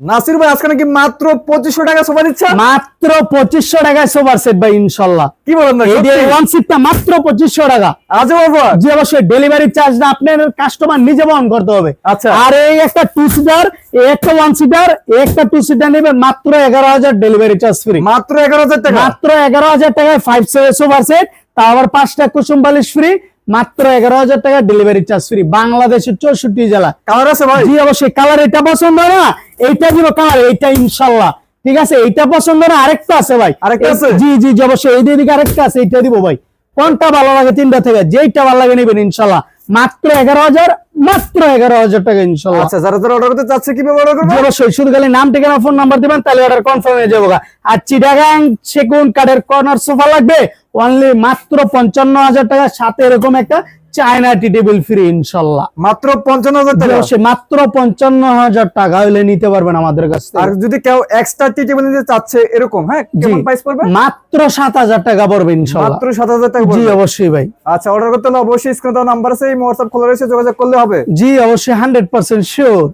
নাসির ভাই আজকে নাকি মাত্র 2500 টাকা সোফা দিচ্ছে। মাত্র 2500 টাকায় সোফা সেট ভাই ইনশাআল্লাহ। কি বলেন না, এই যে ওয়ান সিটটা মাত্র 2500 টাকা। আজব অফার। জি অবশ্যই, ডেলিভারি চার্জটা আপনার কাস্টমার নিজে বহন করতে হবে। আচ্ছা। আর এই একটা টু সিটার, এই একটা ওয়ান সিটার, এই একটা টু সিটার নেবেন মাত্র 11000 ডেলিভারি চার্জ ফ্রি। মাত্র 11000 টাকা। মাত্র 11000 টাকায় 5 সোফা সেট, তা আবার 5টা কুসুম বালিশ ফ্রি। মাত্র 11000 টাকা ডেলিভারি চার্জ ফ্রি, বাংলাদেশের 64 জেলা। কালার আছে ভাই? জি অবশ্যই, কালার এটা পছন্দ হয় না এইটা দিব কালার, এইটা ইনশাআল্লাহ। ঠিক আছে, এইটা পছন্দ না আরেকটা আছে ভাই। আরেকটা আছে? জি জি জি অবশ্যই, এই দিকে আরেকটা আছে, এইটা দিব ভাই। কোনটা ভালো লাগে তিনটা থেকে যেইটা ভালো লাগে নেবেন ইনশাআল্লাহ। মাত্র 11000, মাত্র 11000 টাকা ইনশাআল্লাহ। আচ্ছা, যারা যারা অর্ডার করতে চাচ্ছে কিভাবে অর্ডার করবে? জি অবশ্যই, শুধু খালি নাম, ঠিকানা, ফোন নাম্বার দিবেন, তাহলে অর্ডার কনফার্ম হয়ে যাবে। আর চিটাগাং সেগুন কাঠের কর্নার সোফা লাগবে অনলি মাত্র 55000 টাকা, সাথে এরকম একটা চায়না টি টেবিল ফ্রি ইনশাআল্লাহ। মাত্র 55000 টাকা। অবশ্যই মাত্র 55000 টাকা হইলে নিতে পারবেন আমাদের কাছ থেকে। আর যদি কেউ এক্সট্রা টি টেবিল নিতে চাচ্ছে এরকম, হ্যাঁ, কেমন প্রাইস পড়বে? মাত্র 7000 টাকা পড়বে ইনশাআল্লাহ। মাত্র 7000 টাকা পড়বে। জি অবশ্যই ভাই। আচ্ছা, অর্ডার করতে হলে অবশ্যই স্ক্রিনে দেওয়া নাম্বার আছে, এই হোয়াটসঅ্যাপ খোলা রয়েছে, যোগাযোগ করলে হবে। জি অবশ্যই 100% শিওর।